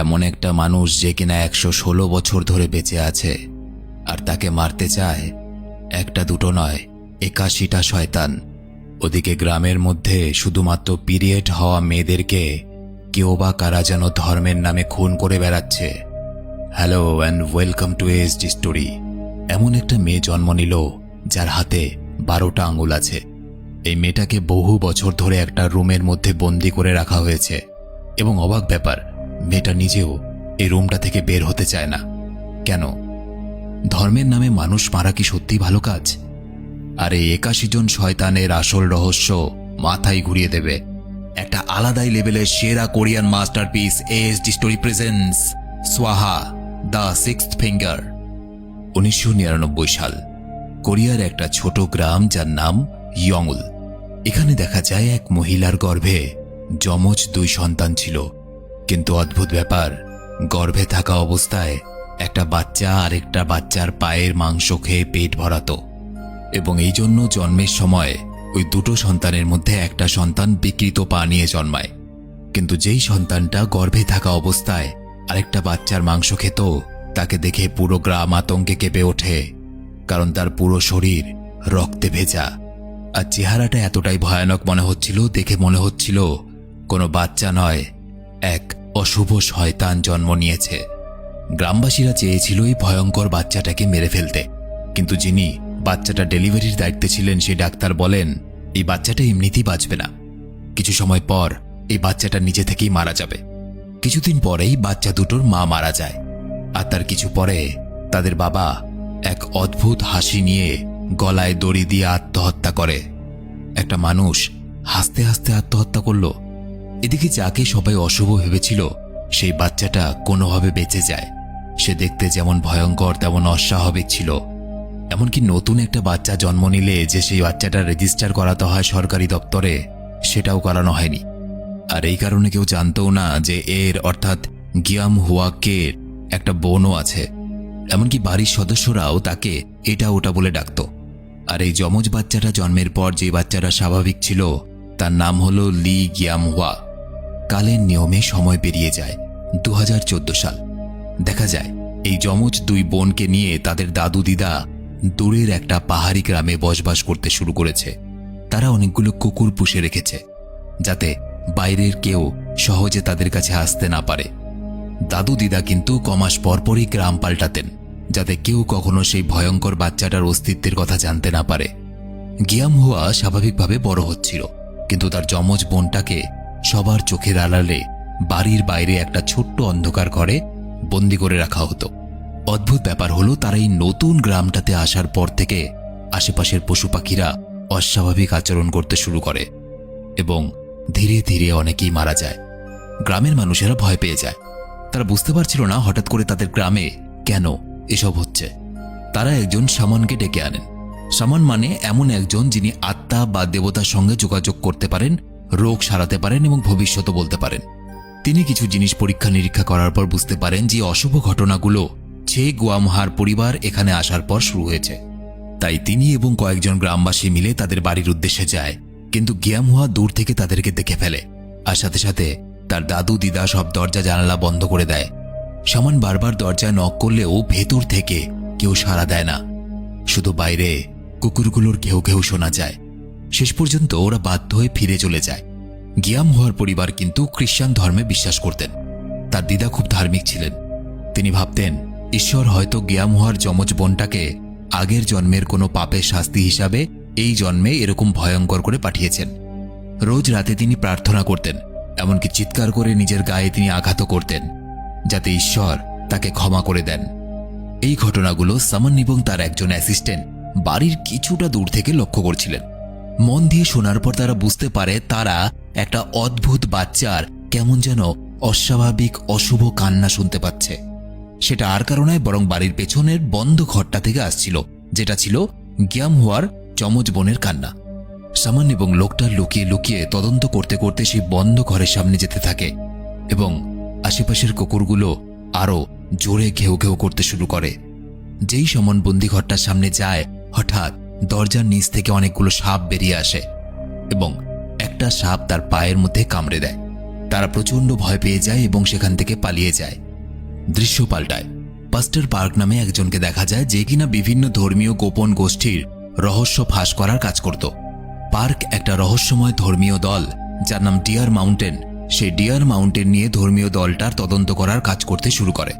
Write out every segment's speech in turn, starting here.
এমন একটা মানুষ যে কিনা 116 বছর ধরে বেঁচে আছে, আর তাকে মারতে চায় একটা দুটো নয়, 81টা শয়তান। ওদিকে গ্রামের মধ্যে শুধুমাত্র পিরিয়ড হওয়া মেয়েদেরকে কেউ বা কারা যেন ধর্মের নামে খুন করে বেড়াচ্ছে। Hello and welcome to SD story. এমন একটা মেয়ে জন্ম নিল যার হাতে 12টা আঙুল আছে। এই মেয়েটাকে বহু বছর ধরে একটা রুমের মধ্যে বন্দি করে রাখা হয়েছে, এবং অবাক ব্যাপার, মেয়েটা নিজেও এই রুমটা থেকে বের হতে চায় না। কেন? ধর্মের নামে মানুষ মারা কি সত্যি ভালো কাজ? আর এই 81 জন শয়তানের আসল রহস্য মাথায় ঘুরিয়ে দেবে একটা আলাদাই লেভেলের সেরা Korean masterpiece. SD story presents Svaha the sixth finger. 1999 সাল, কোরিয়ার একটা ছোট গ্রাম যার নাম ইয়ংউল। এখানে দেখা যায় এক মহিলার গর্ভে যমজ 2 সন্তান ছিল। কিন্তু অদ্ভুত ব্যাপার, গর্ভে থাকা অবস্থায় একটা বাচ্চা আরেকটা বাচ্চার পায়ের মাংস খেয়ে পেট ভরাতো, এবং এই জন্য জন্মের সময় ওই দুটো সন্তানের মধ্যে একটা সন্তান বিকৃত পা নিয়ে জন্মায়। কিন্তু যেই সন্তানটা গর্ভে থাকা অবস্থায় আরেকটা বাচ্চার মাংস খেত, তাকে দেখে পুরো গ্রাম আতঙ্কে কেঁপে ওঠে, কারণ তার পুরো শরীর রক্তে ভেজা, আর চেহারাটা এতটাই ভয়ানক মনে হচ্ছিল, দেখে মনে হচ্ছিল কোনো বাচ্চা নয়, এক অশুভ শয়তান জন্ম নিয়েছে। গ্রামবাসীরা চেয়েছিল এই ভয়ঙ্কর বাচ্চাটাকে মেরে ফেলতে, কিন্তু যিনি বাচ্চাটা ডেলিভারির দায়িত্বে ছিলেন সেই ডাক্তার বলেন এই বাচ্চাটা এমনিতেই বাঁচবে না, কিছু সময় পর এই বাচ্চাটা নিজে থেকেই মারা যাবে। কিছুদিন পরেই বাচ্চা দুটোর মা মারা যায়, আর তার কিছু পরে তাদের বাবা এক অদ্ভুত হাসি নিয়ে গলায় দড়ি দিয়ে আত্মহত্যা করে। একটা মানুষ হাসতে হাসতে আত্মহত্যা করল। এদিকে যাকে সবাই অশুভ ভেবেছিল সেই বাচ্চাটা কোনোভাবে বেঁচে যায়। সে দেখতে যেমন ভয়ঙ্কর তেমন অস্বাভাবিক ছিল। এমনকি নতুন একটা বাচ্চা জন্ম নিলে যে সেই বাচ্চাটা রেজিস্টার করাতে হয় সরকারি দপ্তরে, সেটাও করানো হয়নি। আর এই কারণে কেউ জানতও না যে এর অর্থাৎ গিয়াম হুয়াকের একটা বোনও আছে। এমনকি বাড়ির সদস্যরাও তাকে এটা ওটা বলে ডাকত। আর এই যমজ বাচ্চাটা জন্মের পর যে বাচ্চাটা স্বাভাবিক ছিল তার নাম হলো লি গিয়াম হুয়া। কালের নিয়মে সময় পেরিয়ে যায় 2014 সাল। দেখা যায় এই যমজ 2 বোনকে নিয়ে তাদের দাদু দিদা দূরের একটা পাহাড়ি গ্রামে বসবাস করতে শুরু করেছে। তারা অনেকগুলো কুকুর পুষে রেখেছে যাতে বাইরের কেউ সহজে তাদের কাছে আসতে না পারে। দাদু দিদা কিন্তু কমাস পরপরই গ্রাম পাল্টাতেন যাতে কেউ কখনো সেই ভয়ঙ্কর বাচ্চাটার অস্তিত্বের কথা জানতে না পারে। গিয়াম হুয়া স্বাভাবিকভাবে বড় হচ্ছিল, কিন্তু তার যমজ বোনটাকে সবার চোখের আড়ালে বাড়ির বাইরে একটা ছোট্ট অন্ধকার ঘরে বন্দি করে রাখা হতো। অদ্ভুত ব্যাপার হলো, তারা এই নতুন গ্রামটাতে আসার পর থেকে আশেপাশের পশু পাখিরা অস্বাভাবিক আচরণ করতে শুরু করে, এবং ধীরে ধীরে অনেকেই মারা যায়। গ্রামের মানুষেরা ভয় পেয়ে যায়। তারা বুঝতে পারছিল না হঠাৎ করে তাদের গ্রামে কেন এসব হচ্ছে। তারা একজন শামনকে ডেকে আনেন। শামন মানে এমন একজন যিনি আত্মা বা দেবতার সঙ্গে যোগাযোগ করতে পারেন, রোগ সারাতে পারেন এবং ভবিষ্যৎও বলতে পারেন। তিনি কিছু জিনিস পরীক্ষা নিরীক্ষা করার পর বুঝতে পারেন যে অশুভ ঘটনাগুলো ছে গুয়ামহার পরিবার এখানে আসার পর শুরু হয়েছে। তাই তিনি এবং কয়েকজন গ্রামবাসী মিলে তাদের বাড়ির উদ্দেশ্যে যায়, কিন্তু গিয়ামহুয়া দূর থেকে তাদেরকে দেখে ফেলে, আর সাথে সাথে তার দাদু দিদা সব দরজা জানালা বন্ধ করে দেয়। শামন বারবার দরজায় নক করলেও ভেতর থেকে কেউ সাড়া দেয় না, শুধু বাইরে কুকুরগুলোর ঘেউ ঘেউ শোনা যায়। শেষ পর্যন্ত ওরা বাধ্য হয়ে ফিরে চলে যায়। গিয়ামহুয়ার পরিবার কিন্তু খ্রিস্টান ধর্মে বিশ্বাস করতেন। তার দিদা খুব ধার্মিক ছিলেন। তিনি ভাবতেন ঈশ্বর হয়তো গিয়ামহুয়ার যমজ বোনটাকে আগের জন্মের কোনো পাপের শাস্তি হিসাবে এই জন্মে এরকম ভয়ঙ্কর করে পাঠিয়েছেন। রোজ রাতে তিনি প্রার্থনা করতেন, এমনকি চিৎকার করে নিজের গায়ে তিনি আঘাতও করতেন যাতে ঈশ্বর তাকে ক্ষমা করে দেন। এই ঘটনাগুলো সামন এবং তার একজন অ্যাসিস্ট্যান্ট বাড়ির কিছুটা দূর থেকে লক্ষ্য করছিলেন। মন দিয়ে শোনার পর তারা বুঝতে পারে তারা একটা অদ্ভুত বাচ্চার কেমন যেন অস্বাভাবিক অশুভ কান্না শুনতে পাচ্ছে। সেটা আর কারণে বরং বাড়ির পেছনের বন্ধ ঘরটা থেকে আসছিল, যেটা ছিল গিয়ামহুয়ার যমজ বোনের কান্না। সামান এবং লোকটা লুকিয়ে লুকিয়ে তদন্ত করতে করতে সেই বন্ধ ঘরের সামনে যেতে থাকে, এবং আশেপাশের কুকুরগুলো আরো জোরে ঘেউ ঘেউ করতে শুরু করে। যেই সামান বন্দি ঘরটার সামনে যায়, হঠাৎ দরজার নিচ থেকে অনেকগুলো সাপ বেরিয়ে আসে, এবং একটা সাপ তার পায়ের মধ্যে কামড়ে দেয়। তারা প্রচণ্ড ভয় পেয়ে যায় এবং সেখান থেকে পালিয়ে যায়। দৃশ্য পাল্টায়। পাস্টার পার্ক নামে একজনকে দেখা যায়, যে কিনা বিভিন্ন ধর্মীয় গোপন গোষ্ঠীর রহস্য ফাঁস করার কাজ করত। পার্ক একটা রহস্যময় ধর্মীয় দল, যার নাম ডিয়ার মাউন্টেন, সেই ডিয়ার মাউন্টেন নিয়ে ধর্মীয় দলটার তদন্ত করার কাজ করতে শুরু করে।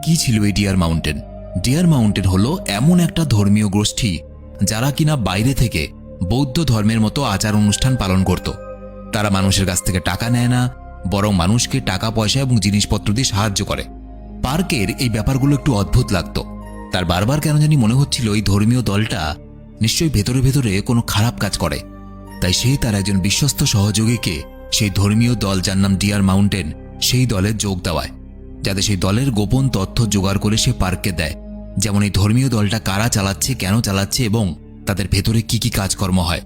কি ছিল এই ডিয়ার মাউন্টেন? ডিয়ার মাউন্টেন হলো এমন একটা ধর্মীয় গোষ্ঠী যারা কিনা বাইরে থেকে বৌদ্ধ ধর্মের মতো আচার অনুষ্ঠান পালন করত। তারা মানুষের কাছ থেকে টাকা নেয় না, বরং মানুষকে টাকা পয়সা এবং জিনিসপত্র দিয়ে সাহায্য করে। পার্কের এই ব্যাপারগুলো একটু অদ্ভুত লাগতো। তার বারবার কেন জানি মনে হচ্ছিল এই ধর্মীয় দলটা নিশ্চয়ই ভেতরে ভেতরে কোনো খারাপ কাজ করে। তাই সে তার একজন বিশ্বস্ত সহযোগীকে সেই ধর্মীয় দল, যার নাম ডিয়ার মাউন্টেন, সেই দলে যোগ দেওয়ায়, যাতে সেই দলের গোপন তথ্য জোগাড় করে সে পার্ককে দেয়। যেমন এই ধর্মীয় দলটা কারা চালাচ্ছে, কেন চালাচ্ছে এবং তাদের ভেতরে কি কি কাজকর্ম হয়।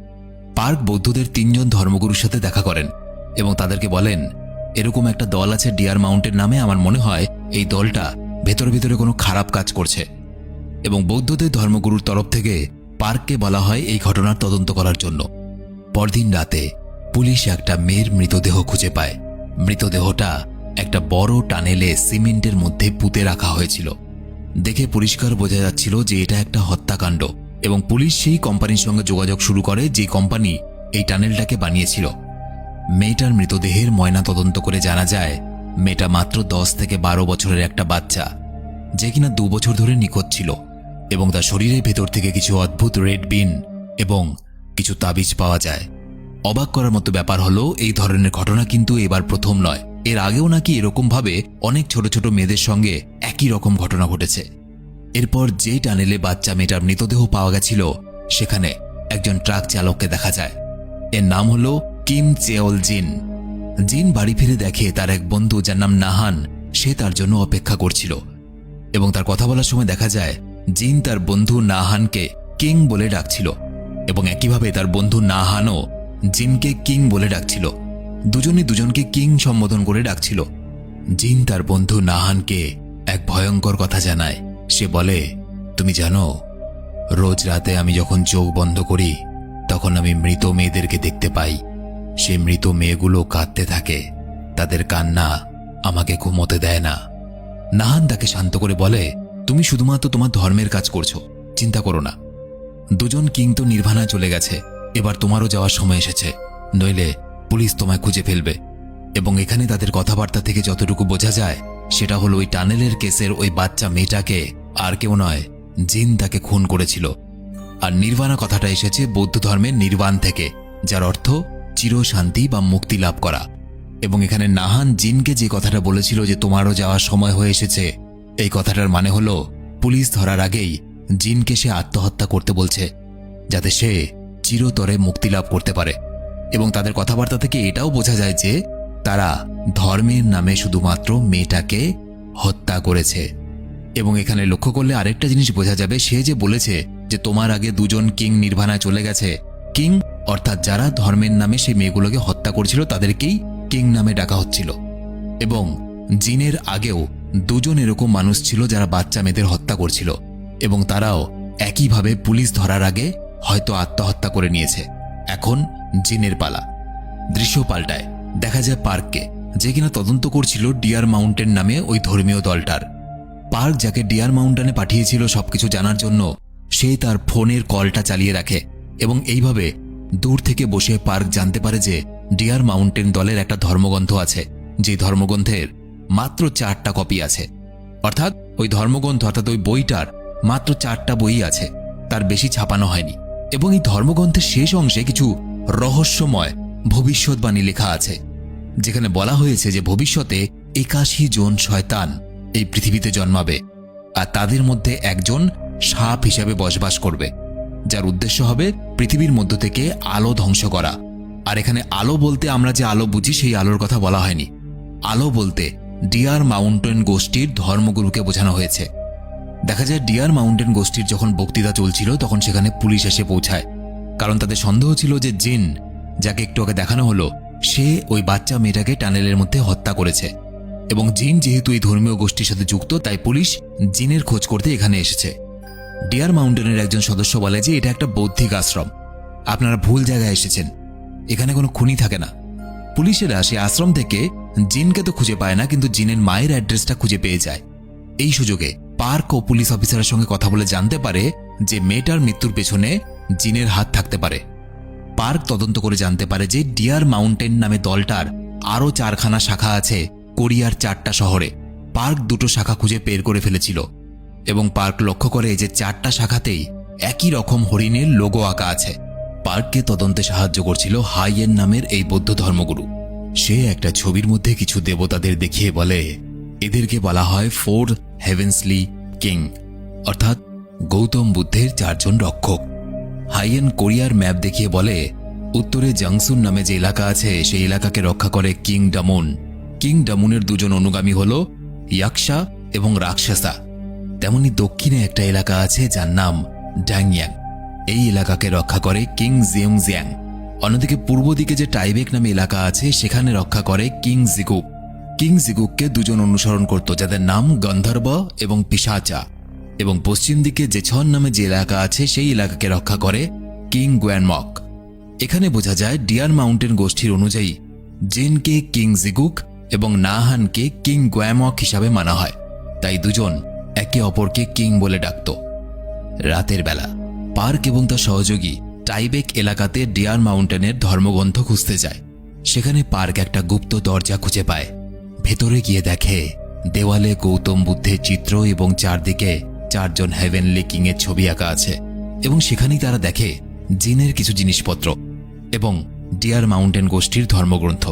পার্ক বৌদ্ধদের 3 জন ধর্মগুরুর সাথে দেখা করেন এবং তাদেরকে বলেন, এরকম একটা দল আছে ডিয়ার মাউন্টেন নামে, আমার মনে হয় এই দলটা ভেতরে ভেতরে কোনো খারাপ কাজ করছে। এবং বৌদ্ধদের ধর্মগুরুর তরফ থেকে পার্ককে বলা হয় এই ঘটনার তদন্ত করার জন্য। পরদিন রাতে পুলিশ একটা মেয়ের মৃতদেহ খুঁজে পায়। মৃতদেহটা একটা বড় টানেলে সিমেন্টের মধ্যে পুঁতে রাখা হয়েছিল। দেখে পরিষ্কার বোঝা যাচ্ছিল যে এটা একটা হত্যাকাণ্ড, এবং পুলিশ সেই কোম্পানির সঙ্গে যোগাযোগ শুরু করে যে কোম্পানি এই টানেলটাকে বানিয়েছিল। মেয়েটার মৃতদেহের ময়না তদন্ত করে জানা যায় মেয়েটা মাত্র 10 থেকে 12 বছরের একটা বাচ্চা, যে কিনা 2 বছর ধরে নিখোঁজ ছিল, এবং তার শরীরের ভেতর থেকে কিছু অদ্ভুত রেড বিন এবং কিছু তাবিজ পাওয়া যায়। অবাক করার মতো ব্যাপার হলো, এই ধরনের ঘটনা কিন্তু এবার প্রথম নয়। এর আগেও নাকি এরকমভাবে অনেক ছোট ছোট মেয়েদের সঙ্গে একই রকম ঘটনা ঘটেছে। এরপর যেই টানেলে বাচ্চা মেয়েটার মৃতদেহ পাওয়া গেছিল, সেখানে একজন ট্রাক চালককে দেখা যায়। এর নাম হলো কিম চেওল জিন। জিন বাড়ি ফিরে দেখে তার এক বন্ধু, যার নাম নাহান, সে তার জন্য অপেক্ষা করছিল। এবং তার কথা বলার সময় দেখা যায় জিন তার বন্ধু নাহানকে কিং বলে ডাকছিল, এবং একইভাবে তার বন্ধু নাহানও জিনকে কিং বলে ডাকছিল। দুজনই দুজনকে কিং সম্বোধন করে ডাকছিল। জিন তার বন্ধু নাহানকে এক ভয়ঙ্কর কথা জানায়। সে বলে, তুমি জানো, রোজ রাতে আমি যখন চোখ বন্ধ করি তখন আমি মৃত মেয়েদেরকে দেখতে পাই। সে মৃত মেয়েগুলো কাঁদতে থাকে, তাদের কান্না আমাকে ঘুমোতে দেয় না। নাহান তাকে শান্ত করে বলে, তুমি শুধুমাত্র তোমার ধর্মের কাজ করছো, চিন্তা করো না। দুজন কিং তো নির্বাণায় চলে গেছে, এবার তোমারও যাওয়ার সময় এসেছে, নইলে পুলিশ তোমায় খুঁজে ফেলবে। এবং এখানে তাদের কথাবার্তা থেকে যতটুকু বোঝা যায় সেটা হলো ওই টানেলের কেসের ওই বাচ্চা মেয়েটাকে আর কেউ নয়, জিন তাকে খুন করেছিল। আর নির্বাণা কথাটা এসেছে বৌদ্ধ ধর্মের নির্বাণ থেকে, যার অর্থ চিরশান্তি বা মুক্তি লাভ করা। এবং এখানে নাহান জিনকে যে কথাটা বলেছিল যে তোমারও যাওয়ার সময় হয়ে এসেছে, এই কথাটার মানে হলো পুলিশ ধরার আগেই জিনকে সে আত্মহত্যা করতে বলছে, যাতে সে চিরতরে মুক্তি লাভ করতে পারে। এবং তাদের কথাবার্তা থেকে এটাও বোঝা যায় যে তারা ধর্মের নামে শুধুমাত্র মেয়েটাকে হত্যা করেছে। এবং এখানে লক্ষ্য করলে আরেকটা জিনিস বোঝা যাবে, সে যে বলেছে যে তোমার আগে 2 জন কিং নির্বাণায় চলে গেছে, কিং অর্থাৎ যারা ধর্মের নামে সেই মেয়েগুলোকে হত্যা করছিল তাদেরকেই কিং নামে ডাকা হচ্ছিল। এবং জিনের আগেও 2 জন এরকম মানুষ ছিল যারা বাচ্চা মেয়েদের হত্যা করছিল, এবং তারাও একইভাবে পুলিশ ধরার আগে হয়তো আত্মহত্যা করে নিয়েছে। এখন জিনের পালা। দৃশ্য পাল্টায়। দেখা যায় পার্ককে, যে কিনা তদন্ত করছিল ডিয়ার মাউন্টেন নামে ওই ধর্মীয় দলটার। পার্ক যাকে ডিয়ার মাউন্টেনে পাঠিয়েছিল সবকিছু জানার জন্য, সে তার ফোনের কলটা চালিয়ে রাখে, এবং এইভাবে দূর থেকে বসে পার্ক জানতে পারে যে ডিয়ার মাউন্টেন দলের একটা ধর্মগ্রন্থ আছে, যে ধর্মগ্রন্থের মাত্র 4টা কপি আছে। অর্থাৎ ওই ধর্মগ্রন্থ অর্থাৎ ওই বইটার মাত্র 4টা বই আছে, তার বেশি ছাপানো হয়নি। এবং এই ধর্মগ্রন্থের শেষ অংশে কিছু রহস্যময় ভবিষ্যৎবাণী লেখা আছে, যেখানে বলা হয়েছে যে ভবিষ্যতে 81 জন শয়তান এই পৃথিবীতে জন্মাবে, আর তাদের মধ্যে একজন সাপ হিসেবে বসবাস করবে, যার উদ্দেশ্য হবে পৃথিবীর মধ্য থেকে আলো ধ্বংস করা। আর এখানে আলো বলতে আমরা যে আলো বুঝি সেই আলোর কথা বলা হয়নি। আলো বলতে ডিয়ার মাউন্টেন গোষ্ঠীর ধর্মগুরুকে বোঝানো হয়েছে। দেখা যায় ডিয়ার মাউন্টেন গোষ্ঠীর যখন বক্তৃতা চলছিল তখন সেখানে পুলিশ এসে পৌঁছায়, কারণ তাদের সন্দেহ ছিল যে জিন, যাকে একটু আগে দেখানো হলো, সে ওই বাচ্চা মেয়েটাকে টানেলের মধ্যে হত্যা করেছে। এবং জিন যেহেতু এই ধর্মীয় গোষ্ঠীর সাথে যুক্ত, তাই পুলিশ জিনের খোঁজ করতে এখানে এসেছে। ডিয়ার মাউন্টেনের একজন সদস্য বলে যে এটা একটা বৌদ্ধিক আশ্রম, আপনারা ভুল জায়গায় এসেছেন, এখানে কোনো খুনি থাকে না। পুলিশেরা সেই আশ্রম থেকে জিনকে তো খুঁজে পায় না, কিন্তু জিনের মায়ের অ্যাড্রেসটা খুঁজে পেয়ে যায়। এই সুযোগে পার্ক ও পুলিশ অফিসারের সঙ্গে কথা বলে জানতে পারে যে মেয়েটার মৃত্যুর পেছনে জিনের হাত থাকতে পারে। পার্ক তদন্ত করে জানতে পারে যে ডিয়ার মাউন্টেন নামে দলটার আরও 4খানা শাখা আছে কোরিয়ার 4টা শহরে। পার্ক 2টো শাখা খুঁজে বের করে ফেলেছিল এবং পার্ক লক্ষ্য করে যে 4টা শাখাতেই একই রকম হরিণের লোগো আঁকা আছে। পার্ককে তদন্তে সাহায্য করছিল হাইয়েন নামের এই বৌদ্ধ ধর্মগুরু। সে একটা ছবির মধ্যে কিছু দেবতাদের দেখিয়ে বলে এদেরকে বলা হয় 4 হেভেন্সলি কিং, অর্থাৎ গৌতম বুদ্ধের 4জন রক্ষক। হাইয়েন কোরিয়ার ম্যাপ দেখিয়ে বলে উত্তরে জাংসুন নামে যে এলাকা আছে সেই এলাকাকে রক্ষা করে কিং ডামুন। কিং ডামুনের 2জন অনুগামী হল ইয়াকশা এবং রাক্ষসা। তেমনি দক্ষিণে একটা এলাকা আছে যার নাম ড্যাংয়াং। এই এলাকাকে রক্ষা করে কিং জিউংজিয়াং। অন্যদিকে পূর্ব দিকে যে টাইবেক নামে এলাকা আছে সেখানে রক্ষা করে কিং জিগুক। কিং জিগুককে 2জন অনুসরণ করত যাদের নাম গন্ধর্ব এবং পিশাচা। এবং পশ্চিম দিকে জেছন নামে যে এলাকা আছে সেই এলাকাকে রক্ষা করে কিং গুয়ানমক। এখানে বোঝা যায় ডিয়ার মাউন্টেন গোষ্ঠীর অনুযায়ী জিনকে কিং জিগুক এবং নাহানকে কিং গুয়ামক হিসাবে মানা হয়, তাই 2জন একে অপরকে কিং বলে ডাকত। রাতের বেলা পার্ক এবং তার সহযোগী টাইবেক এলাকাতে ডিয়ার মাউন্টেনের ধর্মগ্রন্থ খুঁজতে যায়। সেখানে পার্ক একটা গুপ্ত দরজা খুঁজে পায়। ভেতরে গিয়ে দেখে দেওয়ালে গৌতম বুদ্ধের চিত্র এবং চারদিকে 4জন হেভেনলি কিং এর ছবি আঁকা আছে এবং সেখানেই তারা দেখে জিনের কিছু জিনিসপত্র এবং ডিয়ার মাউন্টেন গোষ্ঠীর ধর্মগ্রন্থ।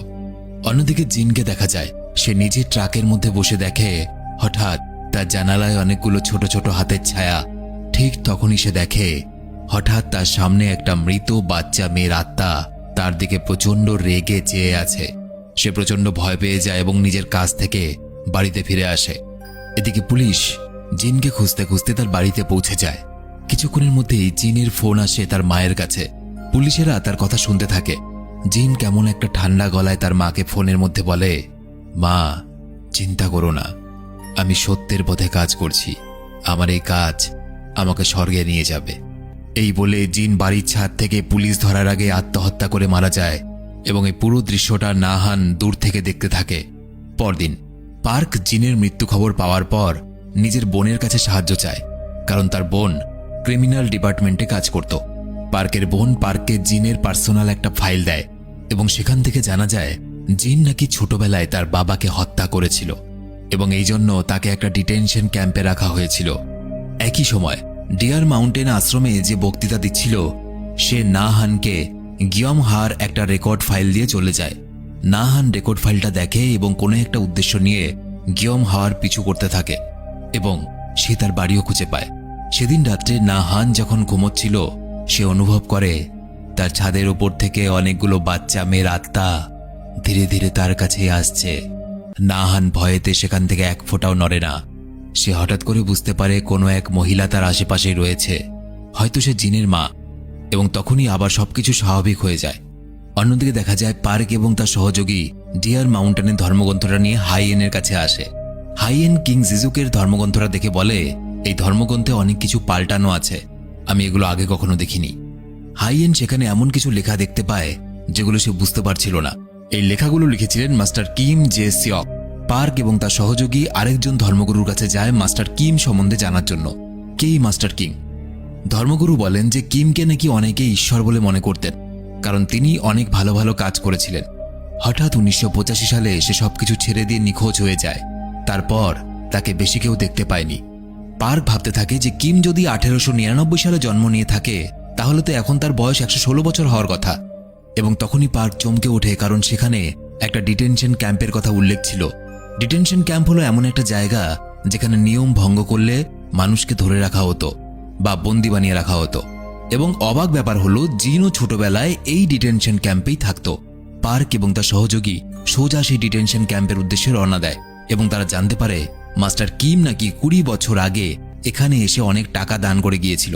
অন্যদিকে জিনকে দেখা যায় সে নিজের ট্রাকের মধ্যে বসে দেখে হঠাৎ তার জানালায় অনেকগুলো ছোট ছোট হাতের ছায়া। ঠিক তখনই সে দেখে হঠাৎ তার সামনে একটা মৃত বাচ্চা মেয়ের আত্মা তার দিকে প্রচণ্ড রেগে চেয়ে আছে। সে প্রচণ্ড ভয় পেয়ে যায় এবং নিজের কাজ থেকে বাড়িতে ফিরে আসে। এদিকে পুলিশ জিনকে খুঁজতে খুঁজতে তার বাড়িতে পৌঁছে যায়। কিছুক্ষণের মধ্যেই জিনের ফোন আসে তার মায়ের কাছে। পুলিশেরা তার কথা শুনতে থাকে। জিন কেমন একটা ঠান্ডা গলায় তার মাকে ফোনের মধ্যে বলে, মা চিন্তা করো না, আমি সত্যের পথে কাজ করছি, আমার এই কাজ আমাকে স্বর্গে নিয়ে যাবে। এই বলে জিন বাড়ির ছাদ থেকে পুলিশ ধরার আগে আত্মহত্যা করে মারা যায় এবং এই পুরো দৃশ্যটা নাহান দূর থেকে দেখতে থাকে। পরদিন পার্ক জিনের মৃত্যু খবর পাওয়ার পর নিজের বোনের কাছে সাহায্য চায়, কারণ তার বোন ক্রিমিনাল ডিপার্টমেন্টে কাজ করত। পার্কের বোন পার্ককে জিনের পার্সোনাল একটা ফাইল দেয় এবং সেখান থেকে জানা যায় জিন নাকি ছোটবেলায় তার বাবাকে হত্যা করেছিল এবং এই জন্য তাকে একটা ডিটেনশন ক্যাম্পে রাখা হয়েছিল। একই সময় ডিয়ার মাউন্টেন আশ্রমে যে বক্তৃতা দিচ্ছিল সে নাহানকে গিয়মহার একটা রেকর্ড ফাইল দিয়ে চলে যায়। নাহান রেকর্ড ফাইলটা দেখে এবং কোনো একটা উদ্দেশ্য নিয়ে গিয়মহার পিছু করতে থাকে এবং সে তার বাড়িও খুঁজে পায়। সেদিন রাত্রে নাহান যখন ঘুমোচ্ছিল সে অনুভব করে তার ছাদের উপর থেকে অনেকগুলো বাচ্চা মেয়ের আত্মা ধীরে ধীরে তার কাছে আসছে। নাহান ভয়েতে সেখান থেকে এক ফোঁটাও নড়ে না। সে হঠাৎ করে বুঝতে পারে কোনো এক মহিলা তার আশেপাশেই রয়েছে, হয়তো সে জিনের মা, এবং তখনই আবার সবকিছু স্বাভাবিক হয়ে যায়। অন্যদিকে দেখা যায় পার্ক এবং তার সহযোগী ডিয়ার মাউন্টেনের ধর্মগ্রন্থটা নিয়ে হাইয়েনের কাছে আসে। হাইয়েন কিং জিজুকের ধর্মগ্রন্থটা দেখে বলে, এই ধর্মগ্রন্থে অনেক কিছু পাল্টানো আছে, আমি এগুলো আগে কখনো দেখিনি। হাইয়েন সেখানে এমন কিছু লেখা দেখতে পায় যেগুলো সে বুঝতে পারছিল না। এই লেখাগুলো লিখেছিলেন মাস্টার কিম জে সিওক। পার্ক এবং তার সহযোগী আরেকজন ধর্মগুরুর কাছে যায় মাস্টার কিম সম্বন্ধে জানার জন্য। কেই মাস্টার কিম? ধর্মগুরু বলেন যে কিমকে নাকি অনেকে ঈশ্বর বলে মনে করতেন, কারণ তিনি অনেক ভালো ভালো কাজ করেছিলেন। হঠাৎ 1985 সালে সে সবকিছু ছেড়ে দিয়ে নিখোঁজ হয়ে যায়। তারপর তাকে বেশি কেউ দেখতে পায়নি। পার্ক ভাবতে থাকে যে কিম যদি 1899 সালে জন্ম নিয়ে থাকে তাহলে তো এখন তার বয়স 116 বছর হওয়ার কথা। এবং তখনই পার্ক চমকে ওঠে, কারণ সেখানে একটা ডিটেনশন ক্যাম্পের কথা উল্লেখ ছিল। ডিটেনশন ক্যাম্প হলো এমন একটা জায়গা যেখানে নিয়ম ভঙ্গ করলে মানুষকে ধরে রাখা হতো বা বন্দি বানিয়ে রাখা হতো। এবং অবাক ব্যাপার হলো জিনও ছোটবেলায় এই ডিটেনশন ক্যাম্পেই থাকতো। পার্ক এবং তার সহযোগী সোজা সেই ডিটেনশন ক্যাম্পের উদ্দেশ্যে রওনা দেয় এবং তারা জানতে পারে মাস্টার কিম নাকি 20 বছর আগে এখানে এসে অনেক টাকা দান করে গিয়েছিল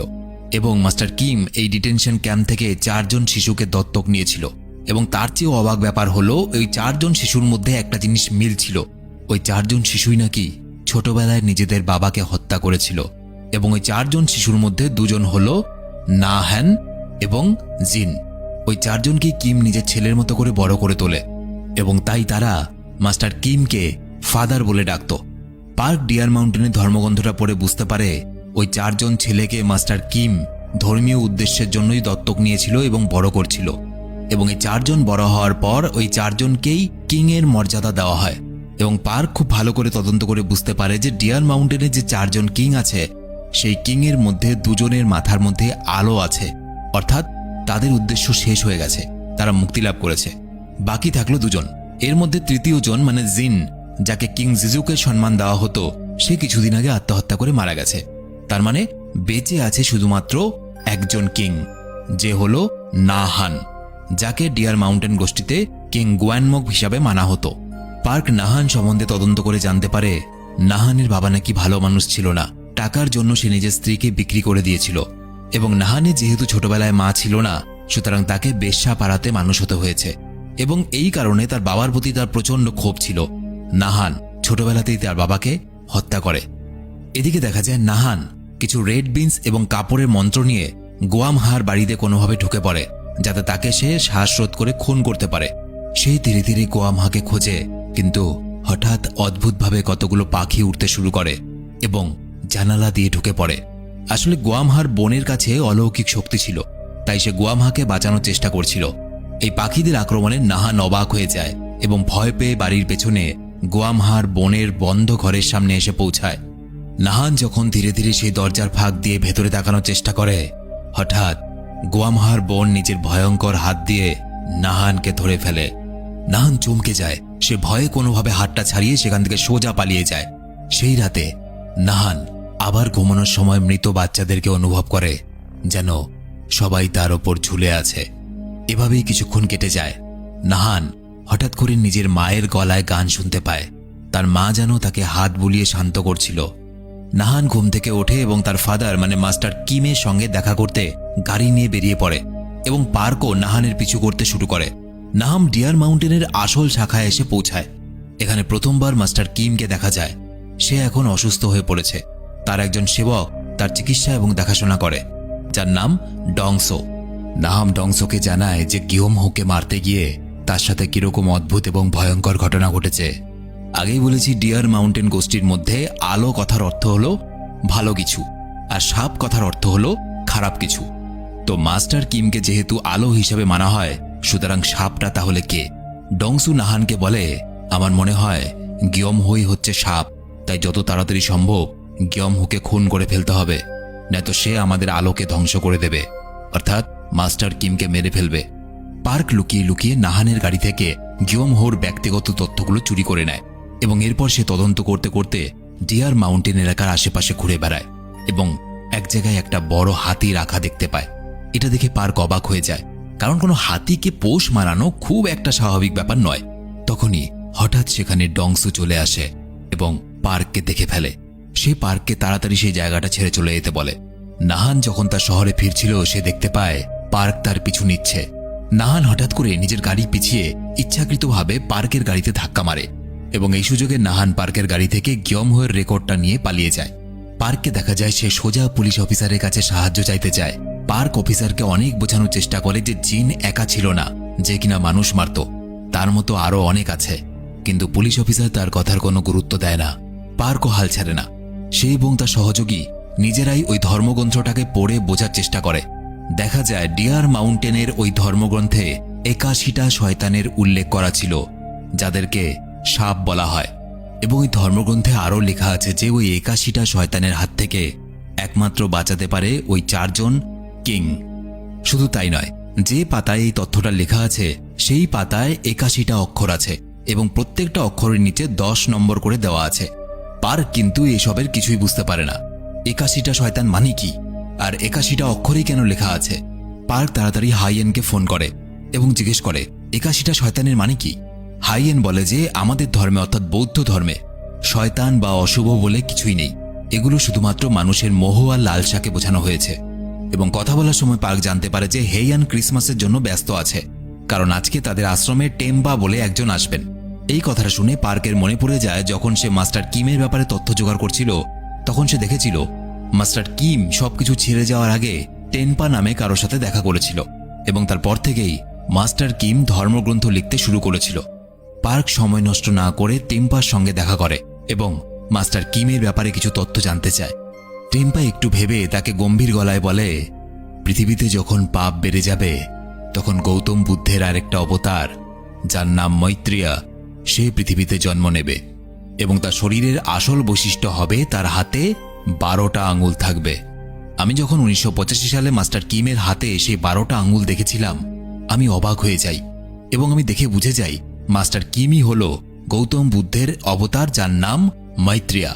এবং মাস্টার কিম এই ডিটেনশন ক্যাম্প থেকে 4 জন শিশুকে দত্তক নিয়েছিল। এবং তার চেয়েও অবাক ব্যাপার হলো ওই 4 জন শিশুর মধ্যে একটা জিনিস মিল ছিল, ওই 4 জন শিশুই নাকি ছোটবেলায় নিজেদের বাবাকে হত্যা করেছিল। এবং ওই 4 জন শিশুর মধ্যে 2 জন হলো নাহান এবং জিন। ওই 4 জনকে কিম নিজের ছেলের মতো করে বড় করে তোলে এবং তাই তারা মাস্টার কিমকে ফাদার বলে ডাকত। পার্ক ডিয়ার মাউন্টেনের ধর্মগ্রন্থটা পড়ে বুঝতে পারে ওই 4 জন ছেলেকে মাস্টার কিম ধর্মীয় উদ্দেশ্যের জন্যই দত্তক নিয়েছিল এবং বড় করছিল, এবং এই 4 জন বড় হওয়ার পর ওই 4 জনকেই কিং এর মর্যাদা দেওয়া হয়। এবং পার্ক খুব ভালো করে তদন্ত করে বুঝতে পারে যে ডিয়ার মাউন্টেনে যে 4 জন কিং আছে, সেই কিং এর মধ্যে 2 জনের মাথার মধ্যে আলো আছে, অর্থাৎ তাদের উদ্দেশ্য শেষ হয়ে গেছে, তারা মুক্তি লাভ করেছে। বাকি থাকলো 2 জন। এর মধ্যে তৃতীয় জন মানে জিন, যাকে কিং জিজুকে সম্মান দেওয়া হতো, সে কিছুদিন আগে আত্মহত্যা করে মারা গেছে। তার মানে বেঁচে আছে শুধুমাত্র একজন কিং, যে হলো নাহান, যাকে ডিয়ার মাউন্টেন গোষ্ঠীতে কিং গুয়ানমক হিসাবে মানা হতো। পার্ক নাহান সম্বন্ধে তদন্ত করে জানতে পারে নাহানের বাবা নাকি ভালো মানুষ ছিল না, টাকার জন্য সে নিজের স্ত্রীকে বিক্রি করে দিয়েছিল, এবং নাহানের যেহেতু ছোটবেলায় মা ছিল না, সুতরাং তাকে বেশ্যা পাড়াতে মানুষ হতে হয়েছে, এবং এই কারণে তার বাবার প্রতি তার প্রচন্ড ক্ষোভ ছিল। নাহান ছোটবেলাতেই তার বাবাকে হত্যা করে। এদিকে দেখা যায় নাহান কিছু রেড বিনস এবং কাপড়ের মন্ত্র নিয়ে গোয়ামহার বাড়িতে কোনোভাবে ঢুকে পড়ে, যাতে তাকে সে শ্বাসরোধ করে খুন করতে পারে। সেই ধীরে ধীরে গোয়ামহাকে খোঁজে, কিন্তু হঠাৎ অদ্ভুতভাবে কতগুলো পাখি উঠতে শুরু করে এবং জানালা দিয়ে ঢুকে পড়ে। আসলে গোয়ামহার বোনের কাছে অলৌকিক শক্তি ছিল, তাই সে গোয়ামহাকে বাঁচানোর চেষ্টা করছিল। এই পাখিদের আক্রমণে নাহান অবাক হয়ে যায় এবং ভয় পেয়ে বাড়ির পেছনে গোয়ামহার বোনের বন্ধ ঘরের সামনে এসে পৌঁছায়। নাহান যখন ধীরে ধীরে সেই দরজার ফাঁক দিয়ে ভেতরে তাকানোর চেষ্টা করে, হঠাৎ গোয়ামহার বোন নিজের ভয়ঙ্কর হাত দিয়ে নাহানকে ধরে ফেলে। নাহান চমকে যায়, সে ভয়ে কোনোভাবে হাতটা ছাড়িয়ে সেখান থেকে সোজা পালিয়ে যায়। সেই রাতে নাহান আবার ঘুমানোর সময় মৃত বাচ্চাদেরকে অনুভব করে, যেন সবাই তার ওপর ঝুলে আছে। এভাবেই কিছুক্ষণ কেটে যায়। নাহান হঠাৎ করে নিজের মায়ের গলায় গান শুনতে পায়, তার মা যেন তাকে হাত বুলিয়ে শান্ত করছিল। নাহান ঘুম থেকে ওঠে এবং তার ফাদার মানে মাস্টার কিমের সঙ্গে দেখা করতে গাড়ি নিয়ে বেরিয়ে পড়ে, এবং পার্কও নাহানের পিছু করতে শুরু করে। নাহাম ডিয়ার মাউন্টেনের আসল শাখায় এসে পৌঁছায়। এখানে প্রথমবার মাস্টার কিমকে দেখা যায়। সে এখন অসুস্থ হয়ে পড়েছে। তার একজন সেবক তার চিকিৎসা এবং দেখাশোনা করে, যার নাম ডংসো। নাহাম ডংসোকে জানায় যে গিওমহোকে মারতে গিয়ে তার সাথে কিরকম অদ্ভুত এবং ভয়ঙ্কর ঘটনা ঘটেছে। আগেই বলেছি, ডিয়ার মাউন্টেন গোষ্ঠীর মধ্যে আলো কথার অর্থ হলো ভালো কিছু, আর সাপ কথার অর্থ হলো খারাপ কিছু। তো মাস্টার কিমকে যেহেতু আলো হিসাবে মানা হয়, সুতরাং সাপটা তাহলে কে? ডংসু নাহানকে বলে, আমার মনে হয় গিওমহোই হচ্ছে সাপ, তাই যত তাড়াতাড়ি সম্ভব গিওমহোকে খুন করে ফেলতে হবে, নয়তো সে আমাদের আলোকে ধ্বংস করে দেবে, অর্থাৎ মাস্টার কিমকে মেরে ফেলবে। পার্ক লুকিয়ে লুকিয়ে নাহানের গাড়ি থেকে গিওমহোর ব্যক্তিগত তথ্যগুলো চুরি করে নেয়, এবং এরপর সে তদন্ত করতে করতে ডিয়ার মাউন্টেন এলাকার আশেপাশে ঘুরে বেড়ায় এবং এক জায়গায় একটা বড় হাতি রাখা দেখতে পায়। এটা দেখে পার্ক অবাক হয়ে যায়, কারণ কোনো হাতিকে পোষ মানানো খুব একটা স্বাভাবিক ব্যাপার নয়। তখনই হঠাৎ সেখানে ডংসু চলে আসে এবং পার্ককে দেখে ফেলে। সে পার্ককে তাড়াতাড়ি সেই জায়গাটা ছেড়ে চলে যেতে বলে। নাহান যখন তার শহরে ফিরছিল, সে দেখতে পায় পার্ক তার পিছু নিচ্ছে। নাহান হঠাৎ করে নিজের গাড়ি পিছিয়ে ইচ্ছাকৃতভাবে পার্কের গাড়িতে ধাক্কা মারে, এবং এই সুযোগে নাহান পার্কের গাড়ি থেকে গিওমহোর রেকর্ডটা নিয়ে পালিয়ে যায়। পার্ককে দেখা যায় সে সোজা পুলিশ অফিসারের কাছে সাহায্য চাইতে যায়। পার্ক অফিসারকে অনেক বোঝানোর চেষ্টা করে যে জিন একা ছিল না, যে কিনা মানুষ মারত, তার মতো আরো অনেক আছে, কিন্তু পুলিশ অফিসার তার কথার কোনো গুরুত্ব দেয় না। পার্কও হাল ছাড়ে না। সে এবং তার সহযোগী নিজেরাই ওই ধর্মগ্রন্থটাকে পড়ে বোঝার চেষ্টা করে। দেখা যায় ডিয়ার মাউন্টেনের ওই ধর্মগ্রন্থে 81টা শয়তানের উল্লেখ করা ছিল, যাদেরকে সাপ বলা হয়, এবং ওই ধর্মগ্রন্থে আরও লেখা আছে যে ওই 81টা শয়তানের হাত থেকে একমাত্র বাঁচাতে পারে ওই 4 জন কিং। শুধু তাই নয়, যে পাতায় এই তথ্যটা লেখা আছে সেই পাতায় 81টা অক্ষর আছে, এবং প্রত্যেকটা অক্ষরের নিচে 10 নম্বর করে দেওয়া আছে। পার্ক কিন্তু এসবের কিছুই বুঝতে পারে না। 81টা শয়তান মানে কি, আর 81টা অক্ষরেই কেন লেখা আছে? পার্ক তাড়াতাড়ি হাইয়েনকে ফোন করে এবং জিজ্ঞেস করে 81টা শয়তানের মানে কি। হাইয়েন বলে যে আমাদের ধর্মে অর্থাৎ বৌদ্ধ ধর্মে শয়তান বা অশুভ বলে কিছুই নেই, এগুলো শুধুমাত্র মানুষের মোহ আর লালসাকে বোঝানো হয়েছে। এবং কথা বলার সময় পার্ক জানতে পারে যে হেইয়ান ক্রিসমাসের জন্য ব্যস্ত আছে, কারণ আজকে তাদের আশ্রমে টেম্বা বলে একজন আসবেন। এই কথাটা শুনে পার্কের মনে পড়ে যায় যখন সে মাস্টার কিমের ব্যাপারে তথ্য জোগাড় করছিল, তখন সে দেখেছিল মাস্টার কিম সবকিছু ছেড়ে যাওয়ার আগে টেনপা নামে কারোর সাথে দেখা করেছিল, এবং তারপর থেকেই মাস্টার কিম ধর্মগ্রন্থ লিখতে শুরু করেছিল। পার্ক সময় নষ্ট না করে টেম্পার সঙ্গে দেখা করে এবং মাস্টার কিমের ব্যাপারে কিছু তথ্য জানতে চায়। টেম্পা একটু ভেবে তাকে গম্ভীর গলায় বলে, পৃথিবীতে যখন পাপ বেড়ে যাবে তখন গৌতম বুদ্ধের আরেকটা অবতার, যার নাম মৈত্রেয়া, সে পৃথিবীতে জন্ম নেবে এবং তার শরীরের আসল বৈশিষ্ট্য হবে তার হাতে 12টা আঙুল থাকবে। আমি যখন 1985 সালে মাস্টার কিমের হাতে সেই 12টা আঙুল দেখেছিলাম, আমি অবাক হয়ে যাই এবং আমি দেখে বুঝে যাই মাস্টার কিমই হল গৌতম বুদ্ধের অবতার, যার নাম মৈত্রেয়া।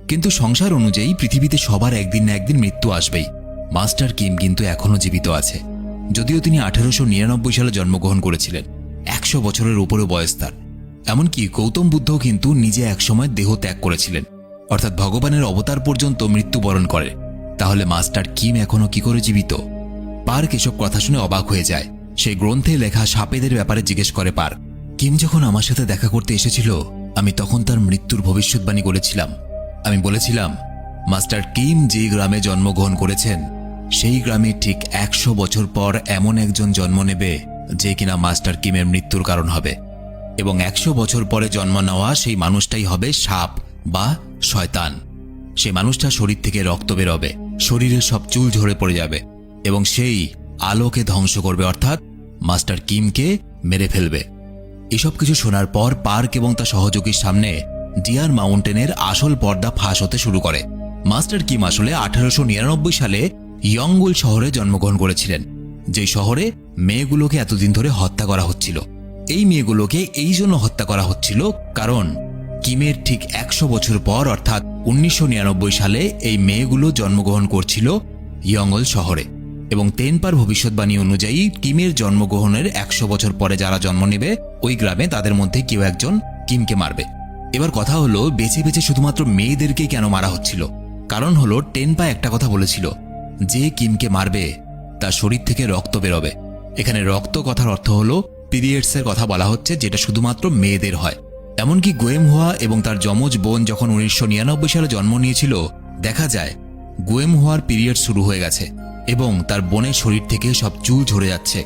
কিন্তু সংসার অনুযায়ী পৃথিবীতে সবার একদিন না একদিন মৃত্যু আসবেই। মাস্টার কিম কিন্তু এখনও জীবিত আছে, যদিও তিনি 1899 সালে জন্মগ্রহণ করেছিলেন। 100 বছরের উপরে বয়স তার। এমনকি গৌতম বুদ্ধও কিন্তু নিজে একসময় দেহ ত্যাগ করেছিলেন, অর্থাৎ ভগবানের অবতার পর্যন্ত মৃত্যুবরণ করে। তাহলে মাস্টার কিম এখনও কি করে জীবিত? পার্ক এসব কথা শুনে অবাক হয়ে যায়। সেই গ্রন্থে লেখা সাপেদের ব্যাপারে জিজ্ঞেস করে পার্ক। কিম যখন আমার সাথে দেখা করতে এসেছিল, আমি তখন তার মৃত্যুর ভবিষ্যৎবাণী করেছিলাম। আমি বলেছিলাম, মাস্টার কিম যে গ্রামে জন্মগ্রহণ করেছেন সেই গ্রামে ঠিক 100 বছর পর এমন একজন জন্ম নেবে যে কিনা মাস্টার কিমের মৃত্যুর কারণ হবে, এবং 100 বছর পরে জন্ম নেওয়া সেই মানুষটাই হবে সাপ বা শয়তান। সেই মানুষটার শরীর থেকে রক্ত বেরোবে, শরীরের সব চুল ঝরে পড়ে যাবে এবং সেই আলোকে ধ্বংস করবে, অর্থাৎ মাস্টার কিমকে মেরে ফেলবে। এসব কিছু শোনার পর পার্ক এবং তার সহযোগীর সামনে ডিয়ার মাউন্টেনের আসল পর্দা ফাঁস হতে শুরু করে। মাস্টার কিম আসলে 1899 সালে ইয়ঙ্গুল শহরে জন্মগ্রহণ করেছিলেন, যে শহরে মেয়েগুলোকে এতদিন ধরে হত্যা করা হচ্ছিল। এই মেয়েগুলোকে এই জন্য হত্যা করা হচ্ছিল কারণ কিমের ঠিক 100 বছর পর, অর্থাৎ 1999 সালে এই মেয়েগুলো জন্মগ্রহণ করছিল ইয়ঙ্গল শহরে, এবং টেম্পার ভবিষ্যৎবাণী অনুযায়ী কিমের জন্মগ্রহণের 100 বছর পরে যারা জন্ম নেবে ওই গ্রামে, তাদের মধ্যে কেউ একজন কিমকে মারবে। এবার কথা হলো, বেছে বেছে শুধুমাত্র মেয়েদেরকেই কেন মারা হচ্ছিল? কারণ হলো, টেম্পা একটা কথা বলেছিল, যে কিমকে মারবে তার শরীর থেকে রক্ত বেরোবে। এখানে রক্ত কথার অর্থ হলো পিরিয়ডসের কথা বলা হচ্ছে, যেটা শুধুমাত্র মেয়েদের হয়। এমনকি গুয়েমহুয়া এবং তার যমজ বোন যখন 1999 সালে জন্ম নিয়েছিল, দেখা যায় গুয়েমহুয়ার পিরিয়ড শুরু হয়ে গেছে এবং তার বোনের শরীর থেকে সব চুল ঝরে যাচ্ছে।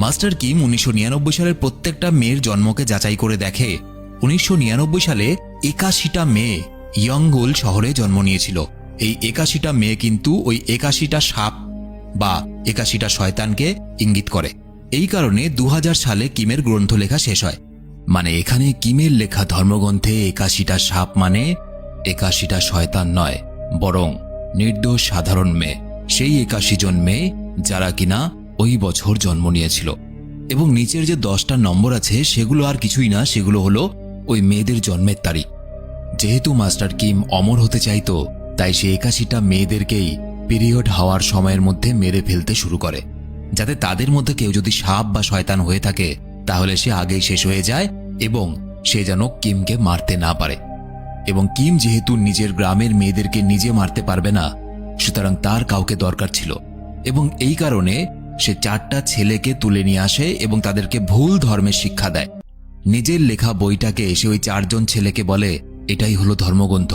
মাস্টার কিম 1999 সালের প্রত্যেকটা মেয়ের জন্মকে যাচাই করে দেখে 1999 সালে 81টা মেয়ে ইয়ঙ্গুল শহরে জন্ম নিয়েছিল। এই 81টা মেয়ে কিন্তু ওই 81টা সাপ বা 81টা শয়তানকে ইঙ্গিত করে। এই কারণে 2000 সালে কিমের গ্রন্থ লেখা শেষ হয়। মানে এখানে কিমের লেখা ধর্মগ্রন্থে 81টা সাপ মানে 81টা শয়তান নয়, বরং নির্দোষ সাধারণ মেয়ে, সেই 81 জন মেয়ে যারা কিনা ওই বছর জন্ম নিয়েছিল। এবং নিচের যে 10টা নম্বর আছে সেগুলো আর কিছুই না, সেগুলো হলো ওই মেয়েদের জন্মের তারিখ। যেহেতু মাস্টার কিম অমর হতে চাইতো, তাই সে 81টা মেয়েদেরকেই পিরিয়ড হওয়ার সময়ের মধ্যে মেরে ফেলতে শুরু করে, যাতে তাদের মধ্যে কেউ যদি সাপ বা শয়তান হয়ে থাকে তাহলে সে আগেই শেষ হয়ে যায় এবং সে যেন কিমকে মারতে না পারে। এবং কিম যেহেতু নিজের গ্রামের মেয়েদেরকে নিজে মারতে পারবে না, সুতরাং তার কাউকে দরকার ছিল, এবং এই কারণে সে 4টা ছেলেকে তুলে নিয়ে আসে এবং তাদেরকে ভুল ধর্মের শিক্ষা দেয়। নিজের লেখা বইটাকে সে ওই 4 জন ছেলেকে বলে, এটাই হলো ধর্মগ্রন্থ,